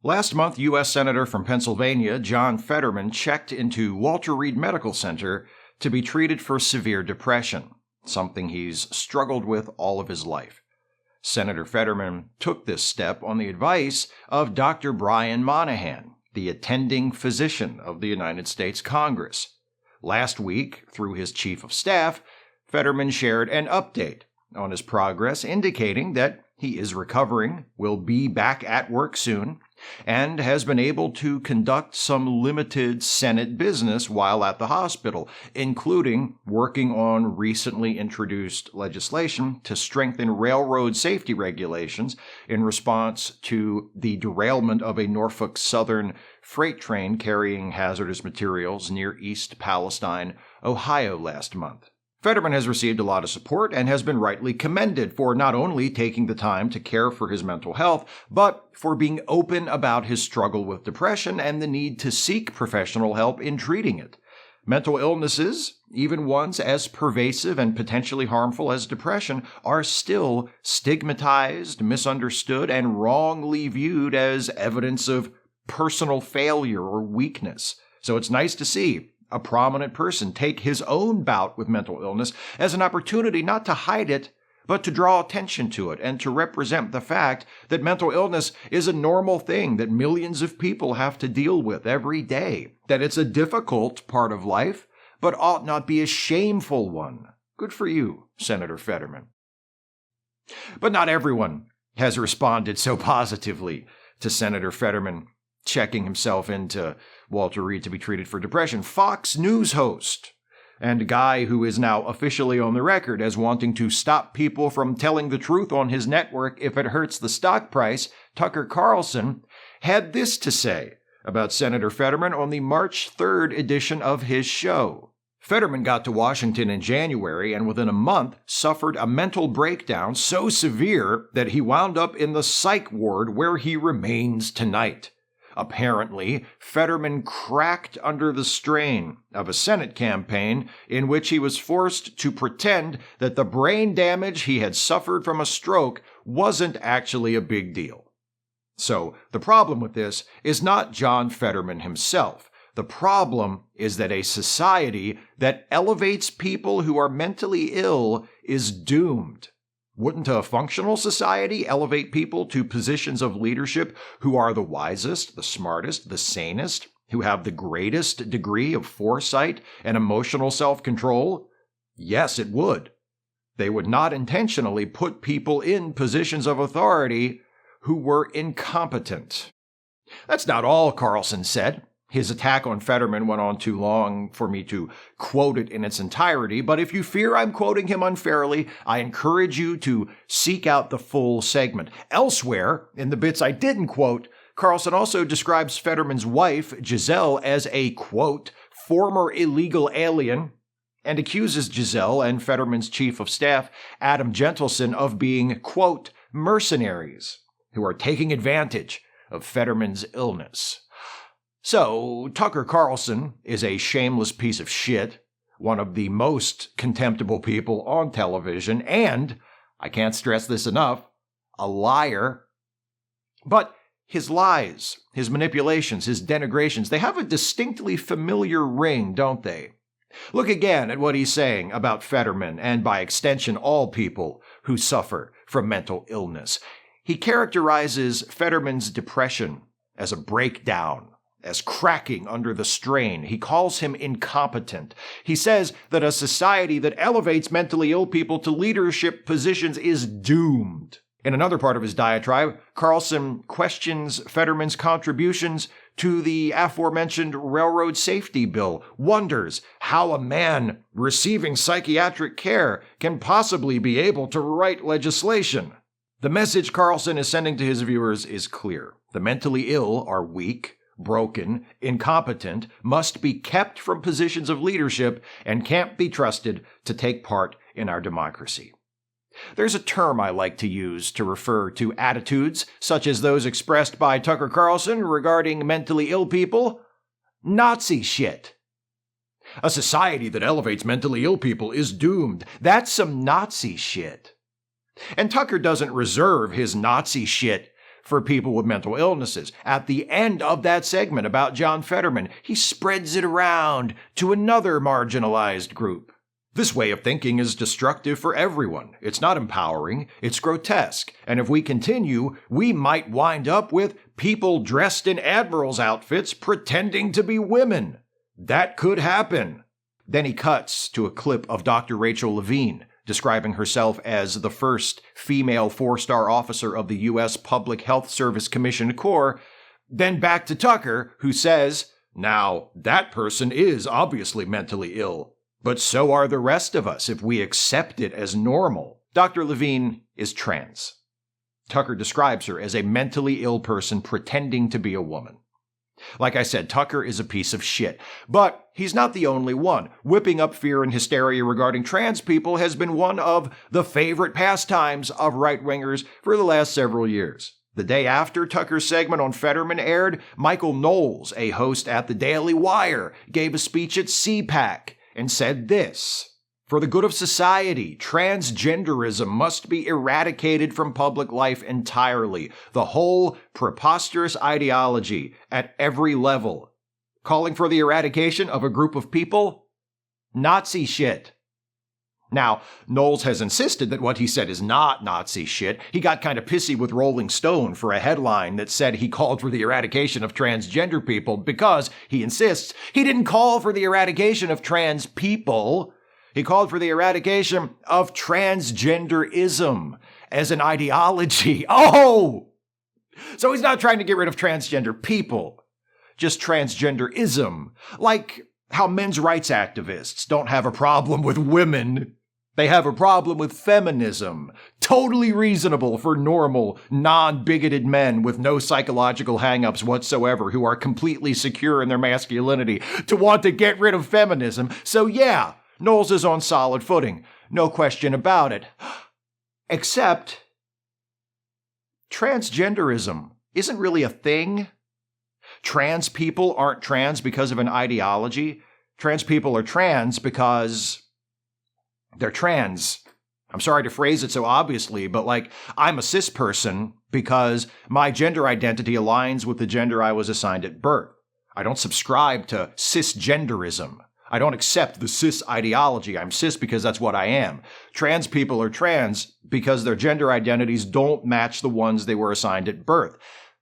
Last month, U.S. Senator from Pennsylvania John Fetterman checked into Walter Reed Medical Center to be treated for severe depression, something he's struggled with all of his life. Senator Fetterman took this step on the advice of Dr. Brian Monahan, the attending physician of the United States Congress. Last week, through his chief of staff, Fetterman shared an update on his progress, indicating that he is recovering, will be back at work soon, and has been able to conduct some limited Senate business while at the hospital, including working on recently introduced legislation to strengthen railroad safety regulations in response to the derailment of a Norfolk Southern freight train carrying hazardous materials near East Palestine, Ohio last month. Fetterman has received a lot of support and has been rightly commended for not only taking the time to care for his mental health, but for being open about his struggle with depression and the need to seek professional help in treating it. Mental illnesses, even ones as pervasive and potentially harmful as depression, are still stigmatized, misunderstood, and wrongly viewed as evidence of personal failure or weakness. So it's nice to see a prominent person take his own bout with mental illness as an opportunity not to hide it, but to draw attention to it and to represent the fact that mental illness is a normal thing that millions of people have to deal with every day, that it's a difficult part of life, but ought not be a shameful one. Good for you, Senator Fetterman. But not everyone has responded so positively to Senator Fetterman checking himself into Walter Reed to be treated for depression. Fox News host and a guy who is now officially on the record as wanting to stop people from telling the truth on his network if it hurts the stock price, Tucker Carlson, had this to say about Senator Fetterman on the March 3rd edition of his show. Fetterman got to Washington in January and within a month suffered a mental breakdown so severe that he wound up in the psych ward where he remains tonight. Apparently, Fetterman cracked under the strain of a Senate campaign in which he was forced to pretend that the brain damage he had suffered from a stroke wasn't actually a big deal. So, the problem with this is not John Fetterman himself. The problem is that a society that elevates people who are mentally ill is doomed. Wouldn't a functional society elevate people to positions of leadership who are the wisest, the smartest, the sanest, who have the greatest degree of foresight and emotional self-control? Yes, it would. They would not intentionally put people in positions of authority who were incompetent. That's not all Carlson said. His attack on Fetterman went on too long for me to quote it in its entirety, but if you fear I'm quoting him unfairly, I encourage you to seek out the full segment. Elsewhere, in the bits I didn't quote, Carlson also describes Fetterman's wife, Giselle, as a, quote, former illegal alien, and accuses Giselle and Fetterman's chief of staff, Adam Gentleson, of being, quote, mercenaries who are taking advantage of Fetterman's illness. So, Tucker Carlson is a shameless piece of shit, one of the most contemptible people on television, and, I can't stress this enough, a liar. But his lies, his manipulations, his denigrations, they have a distinctly familiar ring, don't they? Look again at what he's saying about Fetterman, and by extension all people who suffer from mental illness. He characterizes Fetterman's depression as a breakdown, as cracking under the strain. He calls him incompetent. He says that a society that elevates mentally ill people to leadership positions is doomed. In another part of his diatribe, Carlson questions Fetterman's contributions to the aforementioned railroad safety bill, wonders how a man receiving psychiatric care can possibly be able to write legislation. The message Carlson is sending to his viewers is clear. The mentally ill are weak, broken, incompetent, must be kept from positions of leadership, and can't be trusted to take part in our democracy. There's a term I like to use to refer to attitudes such as those expressed by Tucker Carlson regarding mentally ill people: Nazi shit. A society that elevates mentally ill people is doomed. That's some Nazi shit. And Tucker doesn't reserve his Nazi shit for people with mental illnesses. At the end of that segment about John Fetterman, he spreads it around to another marginalized group. This way of thinking is destructive for everyone. It's not empowering, it's grotesque. And if we continue, we might wind up with people dressed in admirals' outfits pretending to be women. That could happen. Then he cuts to a clip of Dr. Rachel Levine, describing herself as the first female 4-star officer of the U.S. Public Health Service Commissioned Corps. Then back to Tucker, who says, "Now, that person is obviously mentally ill. But so are the rest of us if we accept it as normal." Dr. Levine is trans. Tucker describes her as a mentally ill person pretending to be a woman. Like I said, Tucker is a piece of shit. But he's not the only one. Whipping up fear and hysteria regarding trans people has been one of the favorite pastimes of right-wingers for the last several years. The day after Tucker's segment on Fetterman aired, Michael Knowles, a host at the Daily Wire, gave a speech at CPAC and said this: "For the good of society, transgenderism must be eradicated from public life entirely. The whole preposterous ideology at every level. Calling for the eradication of a group of people? Nazi shit." Now, Knowles has insisted that what he said is not Nazi shit. He got kind of pissy with Rolling Stone for a headline that said he called for the eradication of transgender people because, he insists, he didn't call for the eradication of trans people. He called for the eradication of transgenderism as an ideology. Oh! So he's not trying to get rid of transgender people, just transgenderism. Like how men's rights activists don't have a problem with women. They have a problem with feminism. Totally reasonable for normal, non-bigoted men with no psychological hang-ups whatsoever who are completely secure in their masculinity to want to get rid of feminism. So yeah, Knowles is on solid footing. No question about it. Except, transgenderism isn't really a thing. Trans people aren't trans because of an ideology. Trans people are trans because they're trans. I'm sorry to phrase it so obviously, but I'm a cis person because my gender identity aligns with the gender I was assigned at birth. I don't subscribe to cisgenderism. I don't accept the cis ideology. I'm cis because that's what I am. Trans people are trans because their gender identities don't match the ones they were assigned at birth.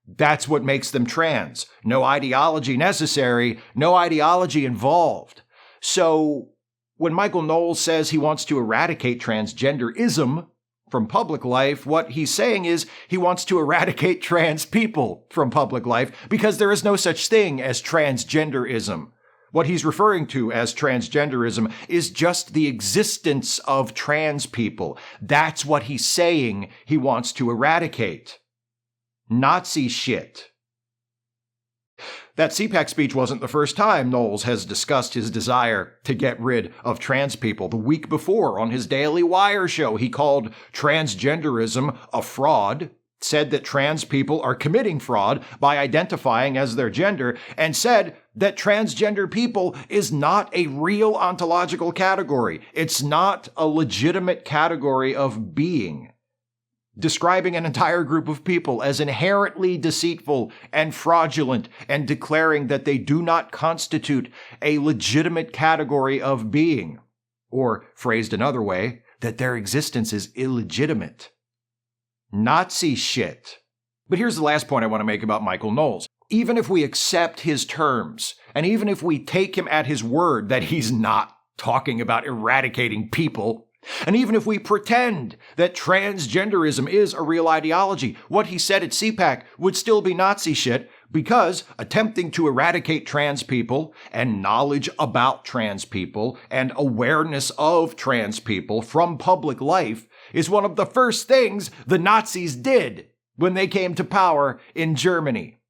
That's what makes them trans. No ideology necessary, no ideology involved. So when Michael Knowles says he wants to eradicate transgenderism from public life, what he's saying is he wants to eradicate trans people from public life because there is no such thing as transgenderism. What he's referring to as transgenderism is just the existence of trans people. That's what he's saying he wants to eradicate. Nazi shit. That CPAC speech wasn't the first time Knowles has discussed his desire to get rid of trans people. The week before, on his Daily Wire show, he called transgenderism a fraud, said that trans people are committing fraud by identifying as their gender, and said that transgender people is not a real ontological category. It's not a legitimate category of being. Describing an entire group of people as inherently deceitful and fraudulent and declaring that they do not constitute a legitimate category of being. Or, phrased another way, that their existence is illegitimate. Nazi shit. But here's the last point I want to make about Michael Knowles. Even if we accept his terms, and even if we take him at his word that he's not talking about eradicating people, and even if we pretend that transgenderism is a real ideology, what he said at CPAC would still be Nazi shit because attempting to eradicate trans people and knowledge about trans people and awareness of trans people from public life is one of the first things the Nazis did when they came to power in Germany.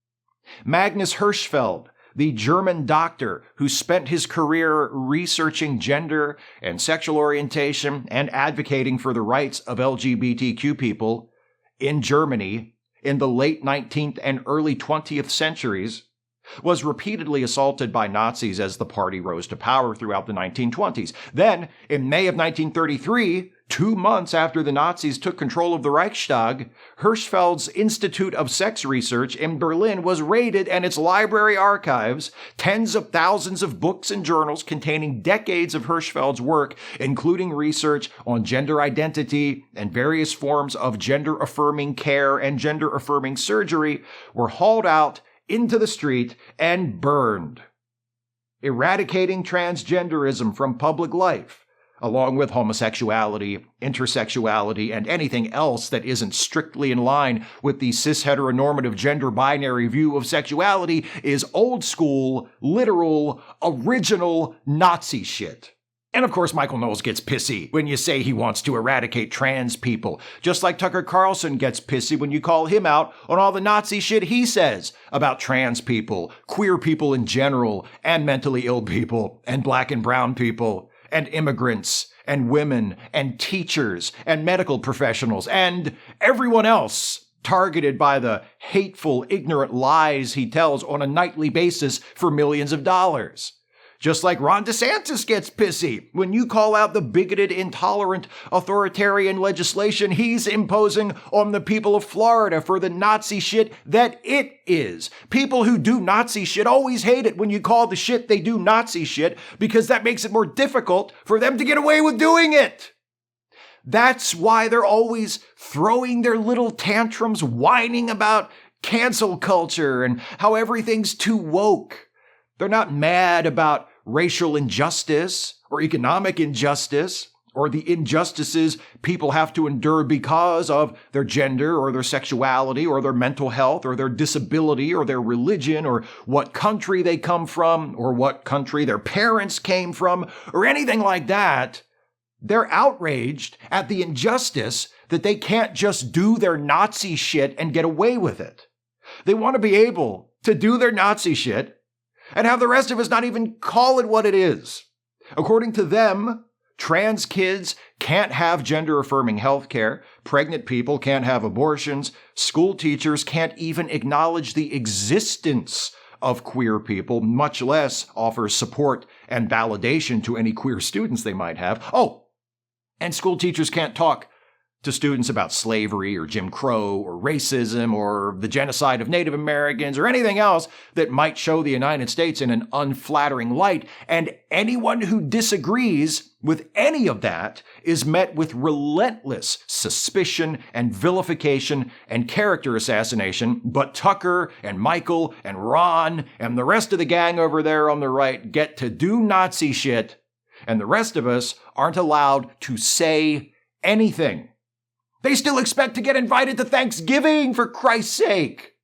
Magnus Hirschfeld, the German doctor who spent his career researching gender and sexual orientation and advocating for the rights of LGBTQ people in Germany in the late 19th and early 20th centuries, was repeatedly assaulted by Nazis as the party rose to power throughout the 1920s. Then, in May of 1933, 2 months after the Nazis took control of the Reichstag, Hirschfeld's Institute of Sex Research in Berlin was raided and its library archives, tens of thousands of books and journals containing decades of Hirschfeld's work, including research on gender identity and various forms of gender-affirming care and gender-affirming surgery, were hauled out into the street and burned. Eradicating transgenderism from public life, along with homosexuality, intersexuality, and anything else that isn't strictly in line with the cis-heteronormative gender binary view of sexuality, is old school, literal, original Nazi shit. And of course, Michael Knowles gets pissy when you say he wants to eradicate trans people, just like Tucker Carlson gets pissy when you call him out on all the Nazi shit he says about trans people, queer people in general, and mentally ill people, and black and brown people, and immigrants, and women, and teachers, and medical professionals, and everyone else targeted by the hateful, ignorant lies he tells on a nightly basis for millions of dollars. Just like Ron DeSantis gets pissy when you call out the bigoted, intolerant, authoritarian legislation he's imposing on the people of Florida for the Nazi shit that it is. People who do Nazi shit always hate it when you call the shit they do Nazi shit, because that makes it more difficult for them to get away with doing it. That's why they're always throwing their little tantrums, whining about cancel culture and how everything's too woke. They're not mad about racial injustice or economic injustice or the injustices people have to endure because of their gender or their sexuality or their mental health or their disability or their religion or what country they come from or what country their parents came from or anything like that. They're outraged at the injustice that they can't just do their Nazi shit and get away with it. They want to be able to do their Nazi shit and have the rest of us not even call it what it is. According to them, trans kids can't have gender-affirming health care, pregnant people can't have abortions, school teachers can't even acknowledge the existence of queer people, much less offer support and validation to any queer students they might have. Oh, and school teachers can't talk to students about slavery or Jim Crow or racism or the genocide of Native Americans or anything else that might show the United States in an unflattering light. And anyone who disagrees with any of that is met with relentless suspicion and vilification and character assassination. But Tucker and Michael and Ron and the rest of the gang over there on the right get to do Nazi shit, and the rest of us aren't allowed to say anything. They still expect to get invited to Thanksgiving, for Christ's sake.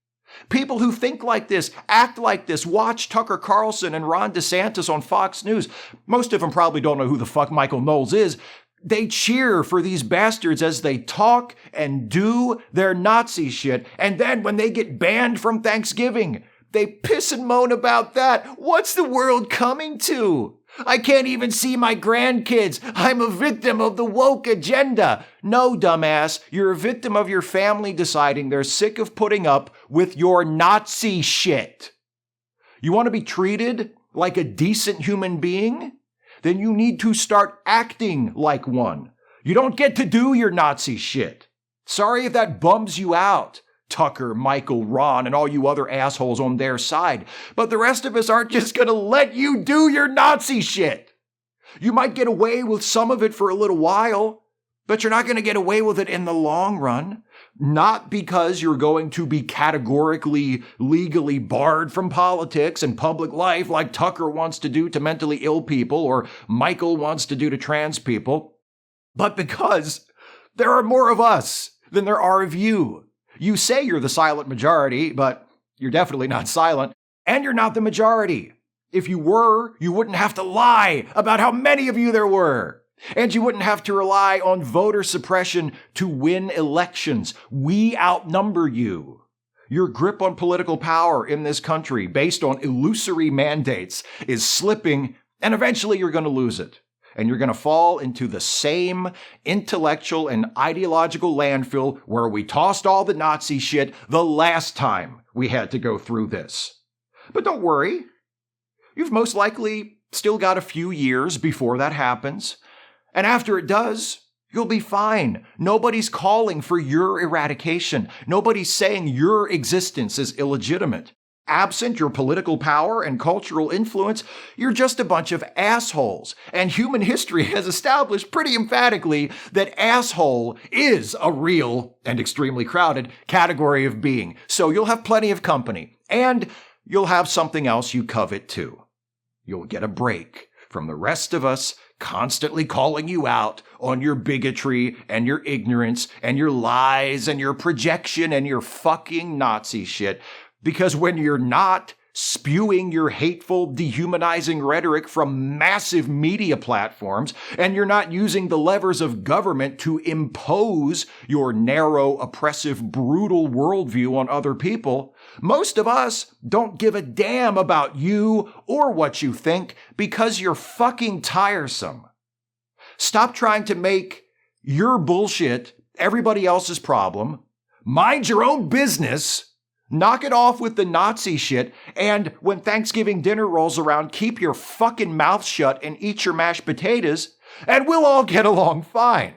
People who think like this, act like this, watch Tucker Carlson and Ron DeSantis on Fox News. Most of them probably don't know who the fuck Michael Knowles is. They cheer for these bastards as they talk and do their Nazi shit. And then when they get banned from Thanksgiving, they piss and moan about that. What's the world coming to? I can't even see my grandkids. I'm a victim of the woke agenda. No, dumbass, you're a victim of your family deciding they're sick of putting up with your Nazi shit. You want to be treated like a decent human being? Then you need to start acting like one. You don't get to do your Nazi shit. Sorry if that bums you out, Tucker, Michael, Ron, and all you other assholes on their side. But the rest of us aren't just going to let you do your Nazi shit. You might get away with some of it for a little while, but you're not going to get away with it in the long run. Not because you're going to be categorically, legally barred from politics and public life like Tucker wants to do to mentally ill people or Michael wants to do to trans people, but because there are more of us than there are of you. You say you're the silent majority, but you're definitely not silent, and you're not the majority. If you were, you wouldn't have to lie about how many of you there were. And you wouldn't have to rely on voter suppression to win elections. We outnumber you. Your grip on political power in this country, based on illusory mandates, is slipping, and eventually you're going to lose it. And you're going to fall into the same intellectual and ideological landfill where we tossed all the Nazi shit the last time we had to go through this. But don't worry. You've most likely still got a few years before that happens. And after it does, you'll be fine. Nobody's calling for your eradication. Nobody's saying your existence is illegitimate. Absent your political power and cultural influence, you're just a bunch of assholes. And human history has established pretty emphatically that asshole is a real and extremely crowded category of being. So you'll have plenty of company. And you'll have something else you covet too. You'll get a break from the rest of us constantly calling you out on your bigotry and your ignorance and your lies and your projection and your fucking Nazi shit. Because when you're not spewing your hateful, dehumanizing rhetoric from massive media platforms, and you're not using the levers of government to impose your narrow, oppressive, brutal worldview on other people, most of us don't give a damn about you or what you think because you're fucking tiresome. Stop trying to make your bullshit everybody else's problem. Mind your own business. Knock it off with the Nazi shit, and when Thanksgiving dinner rolls around, keep your fucking mouth shut and eat your mashed potatoes, and we'll all get along fine.